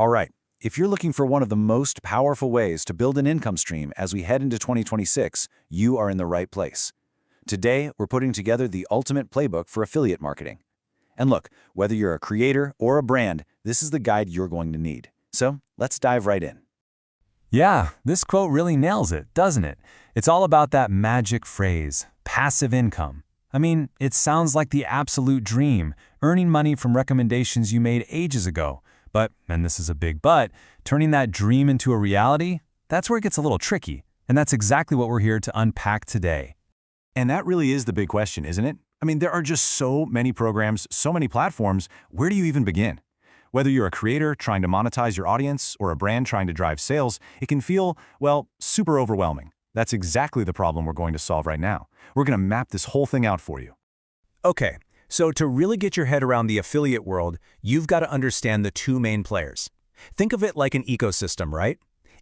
All right, if you're looking for one of the most powerful ways to build an income stream as we head into 2026, you are in the right place. Today, we're putting together the ultimate playbook for affiliate marketing. And look, whether you're a creator or a brand, this is the guide you're going to need. So let's dive right in. Yeah, this quote really nails it, doesn't it? It's all about that magic phrase, passive income. I mean, it sounds like the absolute dream, earning money from recommendations you made ages ago. But, and this is a big but, turning that dream into a reality, that's where it gets a little tricky. And that's exactly what we're here to unpack today. And that really is the big question, isn't it? I mean, there are just so many programs, so many platforms. Where do you even begin? Whether you're a creator trying to monetize your audience or a brand trying to drive sales, it can feel, well, super overwhelming. That's exactly the problem we're going to solve right now. We're going to map this whole thing out for you. Okay, so to really get your head around the affiliate world, you've got to understand the two main players. Think of it like an ecosystem, right?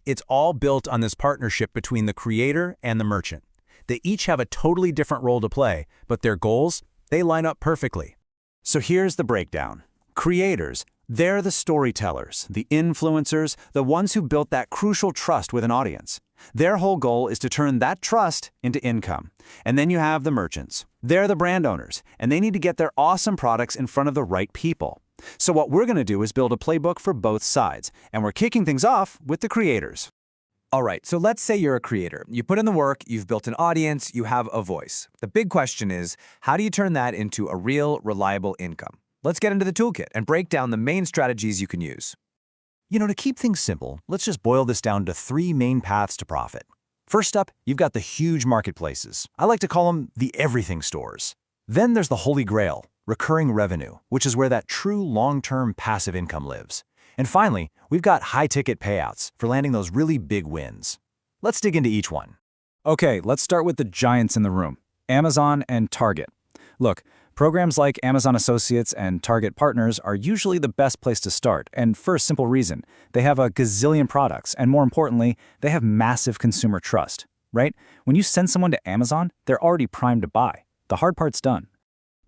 It's all built on this partnership between the creator and the merchant. They each have a totally different role to play, but their goals, they line up perfectly. So here's the breakdown. Creators, they're the storytellers, the influencers, the ones who built that crucial trust with an audience. Their whole goal is to turn that trust into income. And then you have the merchants. They're the brand owners, and they need to get their awesome products in front of the right people. So what we're going to do is build a playbook for both sides, and we're kicking things off with the creators. All right, so let's say you're a creator. You put in the work, you've built an audience, you have a voice. The big question is, how do you turn that into a real, reliable income? Let's get into the toolkit and break down the main strategies you can use. To keep things simple, let's just boil this down to three main paths to profit. First up, you've got the huge marketplaces. I like to call them the everything stores. Then there's the holy grail, recurring revenue, which is where that true long-term passive income lives. And finally, we've got high-ticket payouts for landing those really big wins. Let's dig into each one. Okay, let's start with the giants in the room, Amazon and Target. Look, programs like Amazon Associates and Target Partners are usually the best place to start, and for a simple reason. They have a gazillion products, and more importantly, they have massive consumer trust, right? When you send someone to Amazon, they're already primed to buy. The hard part's done.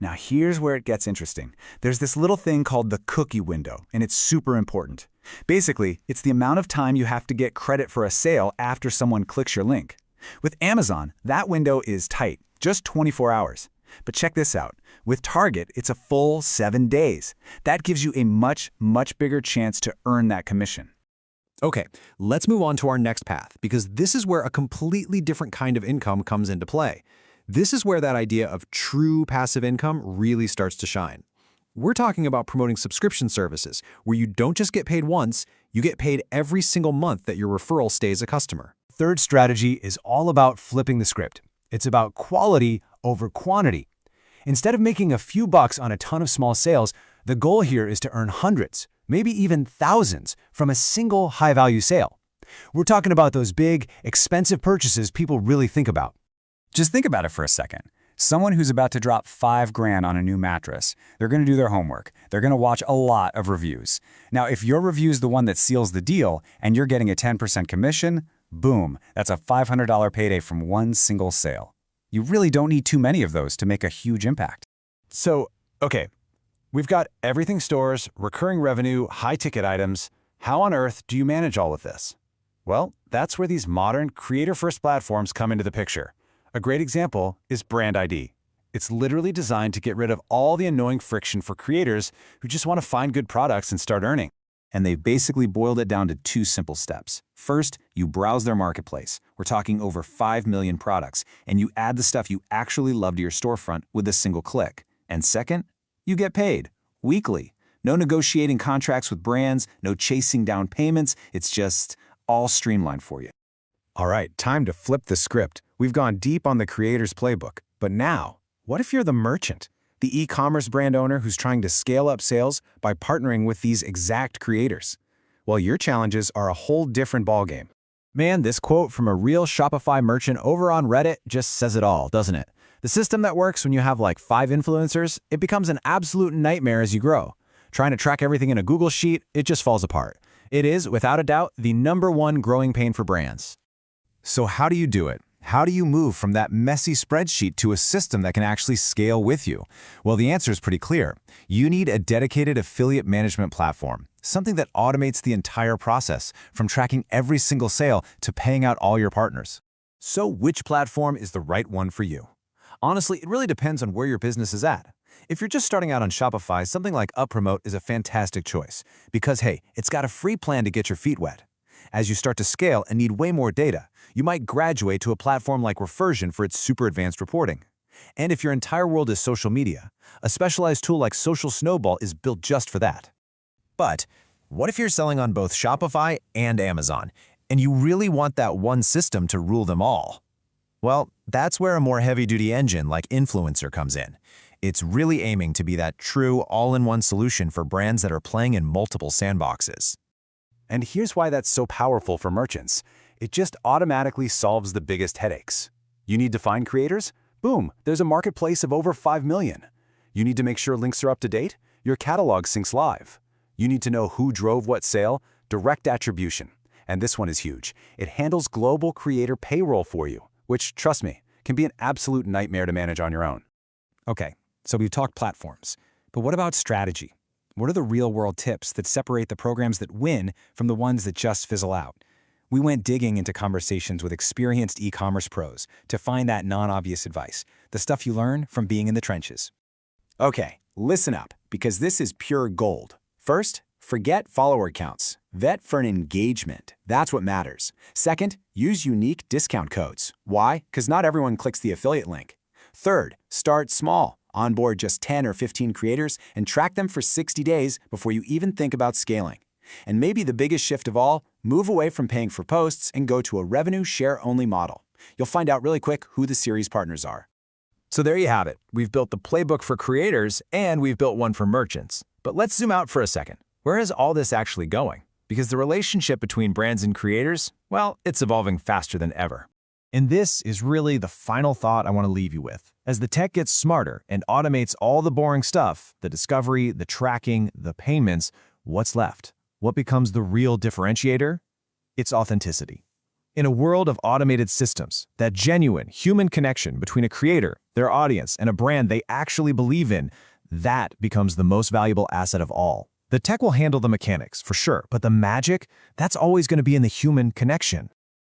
Now here's where it gets interesting. There's this little thing called the cookie window, and it's super important. Basically, it's the amount of time you have to get credit for a sale after someone clicks your link. With Amazon, that window is tight, just 24 hours. But check this out. With Target, it's a full 7 days. That gives you a much, much bigger chance to earn that commission. Okay, let's move on to our next path, because this is where a completely different kind of income comes into play. This is where that idea of true passive income really starts to shine. We're talking about promoting subscription services, where you don't just get paid once, you get paid every single month that your referral stays a customer. Third strategy is all about flipping the script. It's about quality over quantity. Instead of making a few bucks on a ton of small sales, the goal here is to earn hundreds, maybe even thousands, from a single high-value sale. We're talking about those big, expensive purchases people really think about. Just think about it for a second. Someone who's about to drop $5,000 on a new mattress, they're going to do their homework. They're going to watch a lot of reviews. Now, if your review is the one that seals the deal and you're getting a 10% commission, boom, that's a $500 payday from one single sale. You really don't need too many of those to make a huge impact. So, okay, we've got everything stores, recurring revenue, high-ticket items. How on earth do you manage all of this? Well, that's where these modern creator-first platforms come into the picture. A great example is Brand ID. It's literally designed to get rid of all the annoying friction for creators who just want to find good products and start earning. And they've basically boiled it down to two simple steps. First, you browse their marketplace. We're talking over 5 million products, and you add the stuff you actually love to your storefront with a single click. And second, you get paid weekly. No negotiating contracts with brands, no chasing down payments. It's just all streamlined for you. All right, time to flip the script. We've gone deep on the creator's playbook. But now, what if you're the merchant? The e-commerce brand owner who's trying to scale up sales by partnering with these exact creators? Well, your challenges are a whole different ballgame. Man, this quote from a real Shopify merchant over on Reddit just says it all, doesn't it? The system that works when you have like 5 influencers, it becomes an absolute nightmare as you grow. Trying to track everything in a Google Sheet, it just falls apart. It is, without a doubt, the #1 growing pain for brands. So how do you do it? How do you move from that messy spreadsheet to a system that can actually scale with you? Well, the answer is pretty clear. You need a dedicated affiliate management platform, something that automates the entire process, from tracking every single sale to paying out all your partners. So which platform is the right one for you? Honestly, it really depends on where your business is at. If you're just starting out on Shopify, something like UpPromote is a fantastic choice because, hey, it's got a free plan to get your feet wet. As you start to scale and need way more data, you might graduate to a platform like Refersion for its super advanced reporting. And if your entire world is social media, a specialized tool like Social Snowball is built just for that. But what if you're selling on both Shopify and Amazon, and you really want that one system to rule them all? Well, that's where a more heavy-duty engine like Influencer comes in. It's really aiming to be that true all-in-one solution for brands that are playing in multiple sandboxes. And here's why that's so powerful for merchants. It just automatically solves the biggest headaches. You need to find creators? Boom, there's a marketplace of over 5 million. You need to make sure links are up to date? Your catalog syncs live. You need to know who drove what sale? Direct attribution. And this one is huge. It handles global creator payroll for you, which, trust me, can be an absolute nightmare to manage on your own. Okay, so we've talked platforms. But what about strategy? What are the real-world tips that separate the programs that win from the ones that just fizzle out? We went digging into conversations with experienced e-commerce pros to find that non-obvious advice, the stuff you learn from being in the trenches. Okay, listen up, because this is pure gold. First, forget follower counts. Vet for an engagement. That's what matters. Second, use unique discount codes. Why? Because not everyone clicks the affiliate link. Third, start small. Onboard just 10 or 15 creators and track them for 60 days before you even think about scaling. And maybe the biggest shift of all, move away from paying for posts and go to a revenue share-only model. You'll find out really quick who the series partners are. So there you have it. We've built the playbook for creators and we've built one for merchants. But let's zoom out for a second. Where is all this actually going? Because the relationship between brands and creators, well, it's evolving faster than ever. And this is really the final thought I want to leave you with. As the tech gets smarter and automates all the boring stuff, the discovery, the tracking, the payments, what's left? What becomes the real differentiator? It's authenticity. In a world of automated systems, that genuine human connection between a creator, their audience, and a brand they actually believe in, that becomes the most valuable asset of all. The tech will handle the mechanics, for sure, but the magic, that's always going to be in the human connection.